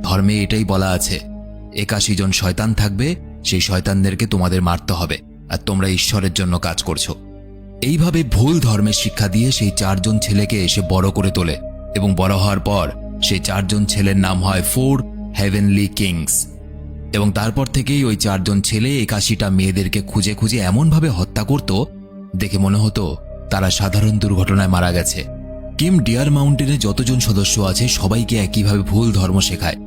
ধর্মে এটাই বলা আছে, 81 জন শয়তান থাকবে, সেই শয়তানদেরকে তোমাদের মারতে হবে, আর তোমরা ঈশ্বরের জন্য কাজ করছো। এইভাবে ভুল ধর্মের শিক্ষা দিয়ে সেই 4 জন ছেলেকে এসে বড় করে তোলে, এবং বড় হওয়ার পর সেই 4 জন ছেলের নাম হয় 4 হেভেনলি কিংস। এবং তারপর থেকেই ওই 4 জন ছেলে 81টা মেয়েদেরকে খুঁজে খুঁজে এমনভাবে হত্যা করত, দেখে মনে হতো তারা সাধারণ দুর্ঘটনায় মারা গেছে। কিম ডিয়ার মাউন্টেনে যতজন সদস্য আছে সবাইকে একইভাবে ভুল ধর্ম শেখায়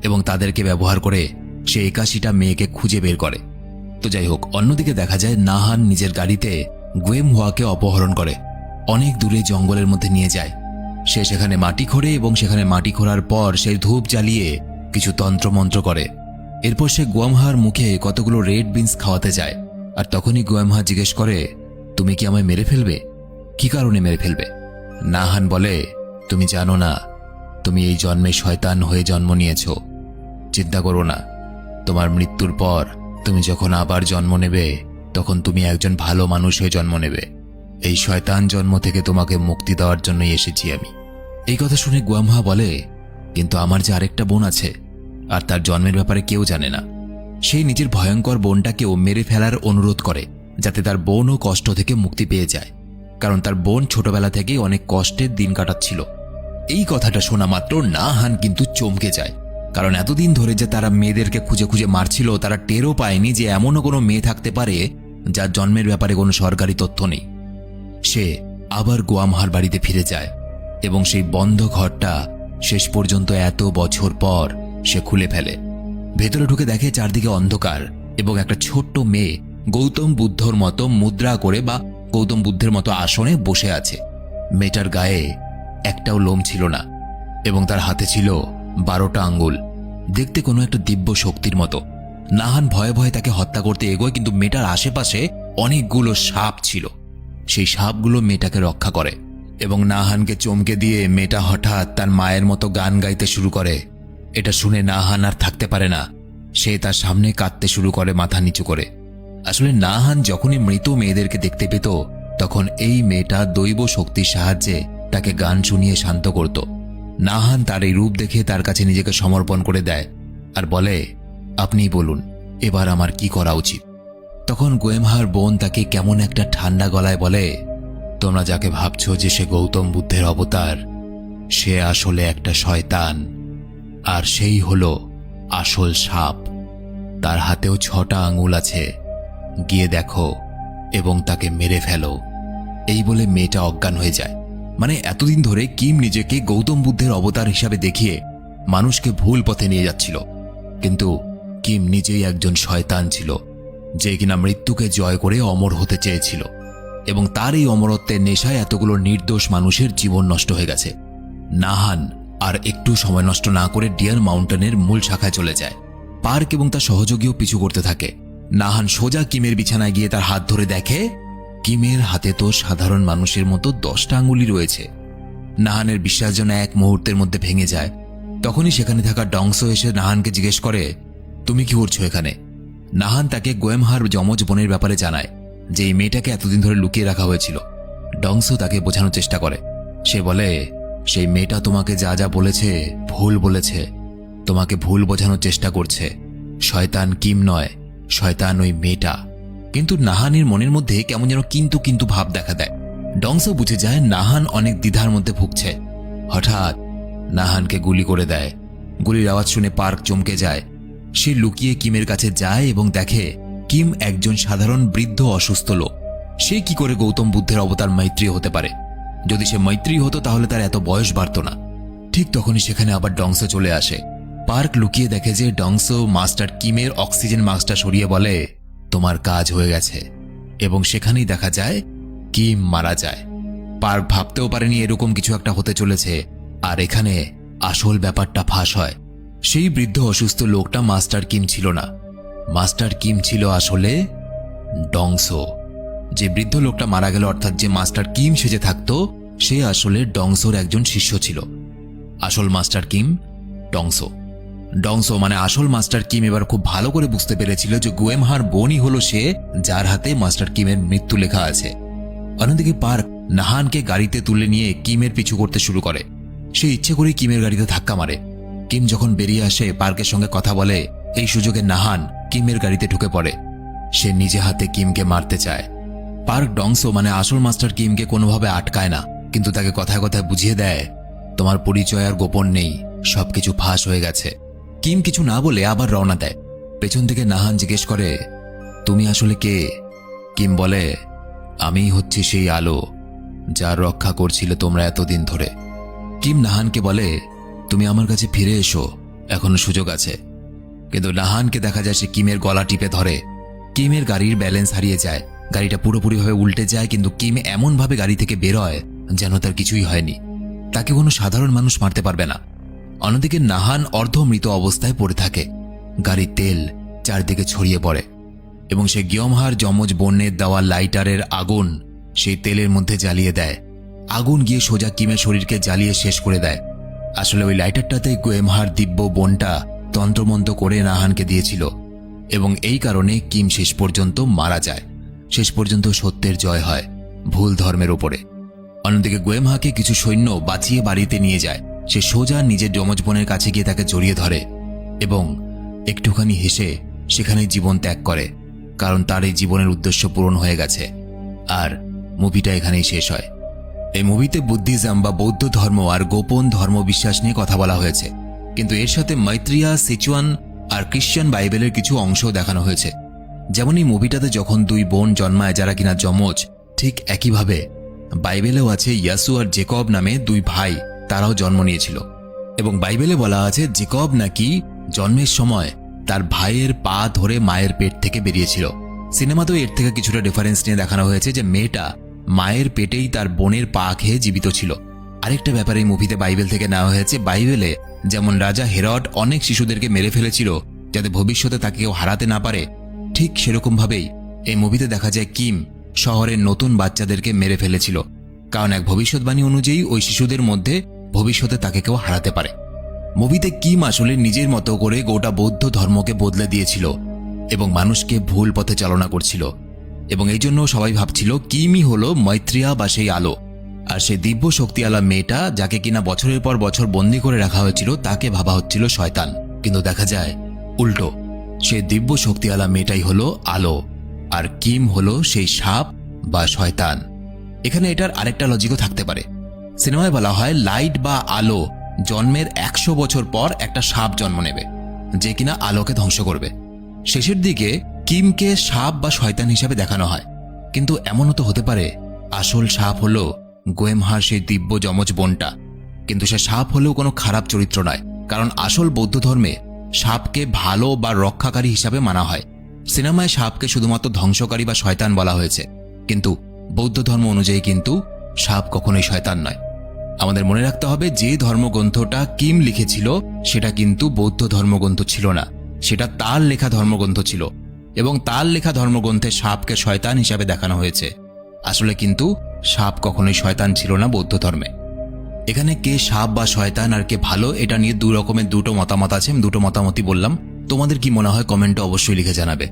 এবং তাদেরকে ব্যবহার করে সে 81টা মেয়েকে খুঁজে বের করে। তো যাই হোক, অন্যদিকে দেখা যায় নাহান নিজের গাড়িতে গুয়েমহুয়াকে অপহরণ করে অনেক দূরে জঙ্গলের মধ্যে নিয়ে যায়। সে সেখানে মাটি খোঁড়ে এবং সেখানে মাটি খোঁড়ার পর সে ধূপ জ্বালিয়ে কিছু তন্ত্রমন্ত্র করে। এরপর সে গুয়েমহুয়ার মুখে কতগুলো রেড বিনস খাওয়াতে যায়, আর তখনই গুয়েমহুয়া জিজ্ঞেস করে, তুমি কি আমায় মেরে ফেলবে? কি কারণে মেরে ফেলবে? নাহান বলে, তুমি জানো না, তুমি এই জন্মে শয়তান হয়ে জন্ম নিয়েছ। চিন্তা করো না, তোমার মৃত্যুর পর তুমি যখন আবার জন্ম নেবে তখন তুমি একজন ভালো মানুষ হয়ে জন্ম নেবে। এই শয়তান জন্ম থেকে তোমাকে মুক্তি দেওয়ার জন্যই এসেছি আমি। এই কথা শুনে গুয়েমহুয়া বলে, কিন্তু আমার যে আরেকটা বোন আছে, আর তার জন্মের ব্যাপারে কেউ জানে না। সেই নিজের ভয়ঙ্কর বোনটাকেও মেরে ফেলার অনুরোধ করে, যাতে তার বোনও কষ্ট থেকে মুক্তি পেয়ে যায়। কারণ তার বোন ছোটবেলা থেকেই অনেক কষ্টের দিন কাটাচ্ছিল। এই কথাটা শোনা মাত্র নাহান কিন্তু চমকে যায়, কারণ এতদিন ধরে যে তারা মেয়েদেরকে খুঁজে খুঁজে মারছিল তারা টেরও পায়নি যে এমনও কোনো মেয়ে থাকতে পারে যার জন্মের ব্যাপারে কোনো সরকারি তথ্য নেই। সে আবার গোয়ামহার বাড়িতে ফিরে যায় এবং সেই বন্ধ ঘরটা শেষ পর্যন্ত এত বছর পর সে খুলে ফেলে। ভেতরে ঢুকে দেখে চারদিকে অন্ধকার এবং একটা ছোট্ট মেয়ে গৌতম বুদ্ধর মতো মুদ্রা করে বা গৌতম বুদ্ধের মতো আসনে বসে আছে। মেয়েটার গায়ে একটাও লোম ছিল না এবং তার হাতে ছিল 12টা আঙ্গুল, দেখতে কোনো একটা দিব্য শক্তির মতো। নাহান ভয়ে ভয়ে তাকে হত্যা করতে এগোয়, কিন্তু মেয়েটার আশেপাশে অনেকগুলো সাপ ছিল। সেই সাপগুলো মেয়েটাকে রক্ষা করে এবং নাহানকে চমকে দিয়ে মেয়েটা হঠাৎ তার মায়ের মতো গান গাইতে শুরু করে। এটা শুনে নাহান আর থাকতে পারে না, সে তার সামনে কাঁদতে শুরু করে মাথা নিচু করে। আসলে নাহান যখনই মৃত মেয়েদেরকে দেখতে পেত তখন এই মেয়েটা দৈব শক্তির সাহায্যে তাকে গান শুনিয়ে শান্ত করত। নাহান তার এই রূপ দেখে তার কাছে নিজেকে সমর্পণ করে দেয় আর বলে, আপনিই বলুন এবার আমার কি করা উচিত। তখন গোয়েমহার বোন তাকে কেমন একটা ঠান্ডা গলায় বলে, তোমরা যাকে ভাবছো যে সে গৌতম বুদ্ধের অবতার, সে আসলে একটা শয়তান, আর সেই হলো আসল সাপ। তার হাতেও 6টা আঙুল আছে, গিয়ে দেখো এবং তাকে মেরে ফেলো। এই বলে মেয়েটা অজ্ঞান হয়ে যায়। মানে এতদিন ধরে কিম নিজেকে গৌতম বুদ্ধের অবতার হিসাবে দেখিয়ে মানুষকে ভুল পথে নিয়ে যাচ্ছিল, কিন্তু কিম নিজেই একজন শয়তান ছিল যে কিনা মৃত্যুকে জয় করে অমর হতে চেয়েছিল, এবং তার এই অমরত্বের নেশায় এতগুলো নির্দোষ মানুষের জীবন নষ্ট হয়ে গেছে। নাহান আর একটু সময় নষ্ট না করে ডিয়ার মাউন্টেনের মূল শাখায় চলে যায়। পার্ক এবং তার সহযোগীও পিছু করতে থাকে। নাহান সোজা কিমের বিছানায় গিয়ে তার হাত ধরে দেখে কিমের হাতে তো সাধারণ মানুষের মতো 10টা আঙ্গুলি রয়েছে। নাহানের বিশ্বাস যেন এক মুহূর্তের মধ্যে ভেঙে যায়। তখনই সেখানে থাকা ডংসো এসে নাহানকে জিজ্ঞেস করে, তুমি কি করছো এখানে? নাহান তাকে গোয়েমহার যমজ বোনের ব্যাপারে জানায় যে এই মেয়েটাকে এতদিন ধরে লুকিয়ে রাখা হয়েছিল। ডংসো তাকে বোঝানোর চেষ্টা করে। সে বলে, সেই মেয়েটা তোমাকে যা যা বলেছে ভুল বলেছে, তোমাকে ভুল বোঝানোর চেষ্টা করছে। শয়তান কিম নয়, শয়তান ওই মেয়েটা। কিন্তু নাহানের মনের মধ্যে কেমন যেন কিন্তু কিন্তু ভাব দেখা দেয়। ডংসো বুঝে যায় নাহান অনেক দ্বিধার মধ্যে ভুগছে। হঠাৎ নাহানকে গুলি করে দেয়। গুলির আওয়াজ শুনে পার্ক চমকে যায়। সে লুকিয়ে কিমের কাছে যায় এবং দেখে কিম একজন সাধারণ বৃদ্ধ অসুস্থ লোক। সে কি করে গৌতম বুদ্ধের অবতার মৈত্রী হতে পারে? যদি সে মৈত্রী হতো তাহলে তার এত বয়স বাড়ত না। ঠিক তখনই সেখানে আবার ডংসো চলে আসে। পার্ক লুকিয়ে দেখে যে ডংসো মাস্টার কিমের অক্সিজেন মাস্কটা সরিয়ে বলে, তোমার কাজ হয়ে গেছে, এবং সেখানেই দেখা যায় কিম মারা যায়। পার্ক ভাবতেও পারেনি এরকম কিছু একটা হতে চলেছে, আর এখানে আসল ব্যাপারটা ফাঁস হয়। সেই বৃদ্ধ অসুস্থ লোকটা মাস্টার কিম ছিল না, মাস্টার কিম ছিল আসলে ডংসো। যে বৃদ্ধ লোকটা মারা গেল, অর্থাৎ যে মাস্টার কিম সেজে থাকতো, সে আসলে ডংসোর একজন শিষ্য ছিল। আসল মাস্টার কিম ডংসো। ডংসো মানে আসল মাস্টার কিম এবার খুব ভালো করে বুঝতে পেরেছিল যে গোয়েমহার বোনই হলো সে যার হাতে মাস্টার কিমের মৃত্যু লেখা আছে। অন্যদিকে পার্ক নাহানকে গাড়িতে তুলে নিয়ে কিমের পিছু করতে শুরু করে। সে ইচ্ছে করে কিমের গাড়িতে ধাক্কা মারে। কিম যখন বেরিয়ে আসে পার্কের সঙ্গে কথা বলে, এই সুযোগে নাহান কিমের গাড়িতে ঢুকে পড়ে। সে নিজে হাতে কিমকে মারতে চায়। পার্ক ডংসো মানে আসল মাস্টার কিমকে কোনোভাবে আটকায় না, কিন্তু তাকে কথায় কথায় বুঝিয়ে দেয়, তোমার পরিচয় আর গোপন নেই, সবকিছু ফাঁস হয়ে গেছে। কিম কিছু না বলে আবার রওনা দেয়। পেছন থেকে নাহান জিজ্ঞেস করে, তুমি আসলে কে? কিম বলে, আমিই হচ্ছি সেই আলো যার রক্ষা করছিলে তোমরা এতদিন ধরে। কিম নাহানকে বলে, তুমি আমার কাছে ফিরে এসো, এখনো সুযোগ আছে। কিন্তু নাহানকে দেখা যায় সে কিমের গলা টিপে ধরে। কিমের গাড়ির ব্যালেন্স হারিয়ে যায়, গাড়িটা পুরোপুরিভাবে উল্টে যায়, কিন্তু কিম এমনভাবে গাড়ি থেকে বেরোয় যেন তার কিছুই হয়নি। তাকে কোনো সাধারণ মানুষ মারতে পারবে না। অন্যদিকে নাহান অর্ধমৃত অবস্থায় পড়ে থাকে। গাড়ির তেল চারদিকে ছড়িয়ে পড়ে এবং সে গিয়মহার যমজ বোনের দেওয়া লাইটারের আগুন সেই তেলের মধ্যে জ্বালিয়ে দেয়। আগুন গিয়ে সোজা কিমের শরীরকে জ্বালিয়ে শেষ করে দেয়। আসলে ওই লাইটারটাতেই গোয়েমহার দিব্য বোনটা তন্ত্রমন্ত্র করে নাহানকে দিয়েছিল, এবং এই কারণে কিম শেষ পর্যন্ত মারা যায়। শেষ পর্যন্ত সত্যের জয় হয় ভুল ধর্মের ওপরে। অন্যদিকে গোয়েমহাকে কিছু সৈন্য বাঁচিয়ে বাড়িতে নিয়ে যায়। সে সোজা নিজের যমজ বোনের কাছে গিয়ে তাকে জড়িয়ে ধরে এবং একটুখানি হেসে সেখানে জীবন ত্যাগ করে, কারণ তার এই জীবনের উদ্দেশ্য পূরণ হয়ে গেছে। আর মুভিটা এখানেই শেষ হয়। এই মুভিতে বুদ্ধিজম বা বৌদ্ধ ধর্ম আর গোপন ধর্মবিশ্বাস নিয়ে কথা বলা হয়েছে, কিন্তু এর সাথে মৈত্রিয়া, সিচুয়ান আর খ্রিশ্চান বাইবেলের কিছু অংশ দেখানো হয়েছে। যেমন এই মুভিটাতে যখন দুই বোন জন্মায় যারা কিনা যমজ, ঠিক একইভাবে বাইবেলেও আছে ইয়াসু আর জেকব নামে দুই ভাই, তারাও জন্ম নিয়েছিল। এবং বাইবেলে বলা আছে জেকব নাকি জন্মের সময় তার ভাইয়ের পা ধরে মায়ের পেট থেকে বেরিয়েছিল। সিনেমাতেও এর থেকে কিছুটা রেফারেন্স নিয়ে দেখানো হয়েছে যে মেয়েটা মায়ের পেটেই তার বোনের পা খেয়ে জীবিত ছিল। আরেকটা ব্যাপার এই মুভিতে বাইবেল থেকে নেওয়া হয়েছে, বাইবেলে যেমন রাজা হেরড অনেক শিশুদেরকে মেরে ফেলেছিল যাতে ভবিষ্যতে তাকে কেউ হারাতে না পারে, ঠিক সেরকমভাবেই এই মুভিতে দেখা যায় কিম শহরের নতুন বাচ্চাদেরকে মেরে ফেলেছিল, কারণ এক ভবিষ্যৎবাণী অনুযায়ী ওই শিশুদের মধ্যে ভবিষ্যতে তাকে কেউ হারাতে পারে। মুভিতে কিম আসলে নিজের মতো করে গোটা বৌদ্ধ ধর্মকে বদলে দিয়েছিল এবং মানুষকে ভুল পথে চালনা করছিল, এবং এই জন্য সবাই ভাবছিল কিমই হলো মৈত্রিয়া বা সেই আলো। আর সেই দিব্য শক্তিওয়ালা মেয়েটা যাকে কিনা বছরের পর বছর বন্দী করে রাখা হয়েছিল তাকে ভাবা হচ্ছিল শয়তান, কিন্তু দেখা যায় উল্টো, সেই দিব্য শক্তিওয়ালা মেয়েটাই হলো আলো আর কিম হলো সেই সাপ বা শয়তান। এখানে এটার আরেকটা লজিকও থাকতে পারে। সিনেমায় বলা হয় লাইট বা আলো জন্মের 100 বছর পর একটা সাপ জন্ম নেবে যে কিনা আলোকে ধ্বংস করবে। শেষের দিকে কিমকে সাপ বা শয়তান হিসাবে দেখানো হয়, কিন্তু এমনও তো হতে পারে আসল সাপ হলো গোয়েমহার সেই দিব্য যমজ বোনটা, কিন্তু সে সাপ হলেও কোনো খারাপ চরিত্র নয়, কারণ আসল বৌদ্ধ ধর্মে সাপকে ভালো বা রক্ষাকারী হিসাবে মানা হয়। সিনেমায় সাপকে শুধুমাত্র ধ্বংসকারী বা শয়তান বলা হয়েছে, কিন্তু বৌদ্ধ ধর্ম অনুযায়ী কিন্তু সাপ কখনোই শয়তান নয়। আমাদের মনে রাখতে হবে যে ধর্মগ্রন্থটা কিম লিখেছিল সেটা কিন্তু বৌদ্ধ ধর্মগ্রন্থ ছিল না, সেটা তার লেখা ধর্মগ্রন্থ ছিল, এবং তার লেখা ধর্মগ্রন্থে সাপকে শয়তান হিসাবে দেখানো হয়েছে। আসলে কিন্তু সাপ কখনোই শয়তান ছিল না বৌদ্ধ ধর্মে। এখানে কে সাপ বা শয়তান আর কে ভালো, এটা নিয়ে দু রকমের দুটো মতামত আছে, আমি দুটো মতামতই বললাম। তোমাদের কি মনে হয় কমেন্টে অবশ্যই লিখে জানাবে।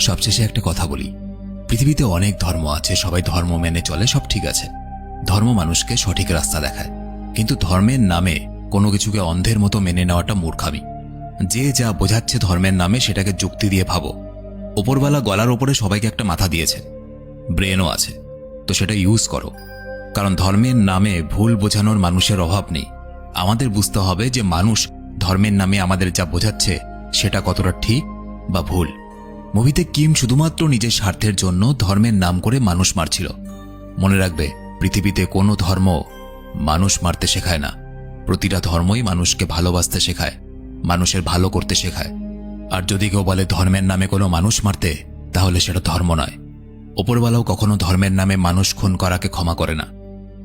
সবশেষে একটা কথা বলি, পৃথিবীতে অনেক ধর্ম আছে, সবাই ধর্ম মেনে চলে, সব ঠিক আছে। ধর্ম মানুষকে সঠিক রাস্তা দেখায়, কিন্তু ধর্মের নামে কোনো কিছুকে অন্ধের মতো মেনে নেওয়াটা মূর্খামি। যে যা বোঝাচ্ছে ধর্মের নামে সেটাকে যুক্তি দিয়ে ভাবো। ওপরওয়ালা গলার ওপরে সবাইকে একটা মাথা দিয়েছে, ব্রেনও আছে, তো সেটা ইউজ করো, কারণ ধর্মের নামে ভুল বোঝানোর মানুষের অভাব নেই। আমাদের বুঝতে হবে যে মানুষ ধর্মের নামে আমাদের যা বোঝাচ্ছে সেটা কতটা ঠিক বা ভুল। মুভিতে কিম শুধুমাত্র নিজের স্বার্থের জন্য ধর্মের নাম করে মানুষ মারছিল। মনে রাখবে, পৃথিবীতে কোনো ধর্ম মানুষ মারতে শেখায় না, প্রতিটা ধর্মই মানুষকে ভালোবাসতে শেখায়, মানুষের ভালো করতে শেখায়। আর যদি কেউ বলে ধর্মের নামে কোনো মানুষ মারতে, তাহলে সেটা ধর্ম নয়। ওপরওয়ালাও কখনো ধর্মের নামে মানুষ খুন করাকে ক্ষমা করে না।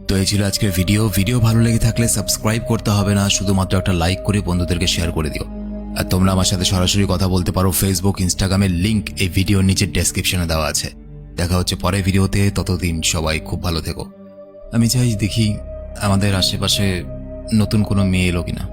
তো এই ছিল আজকের ভিডিও ভালো লেগে থাকলে সাবস্ক্রাইব করতে হবে না, শুধুমাত্র একটা লাইক করে বন্ধুদেরকে শেয়ার করে দিও। আর তোমরা আমার সাথে সরাসরি কথা বলতে পারো, ফেসবুক, ইনস্টাগ্রামের লিংক এই ভিডিওর নিচে ডেসক্রিপশনে দেওয়া আছে। দেখা হচ্ছে পরের ভিডিওতে, ততদিন সবাই খুব ভালো থেকো। আমি চাই দেখি আমাদের আশেপাশে নতুন কোনো মেয়ে এলো কিনা।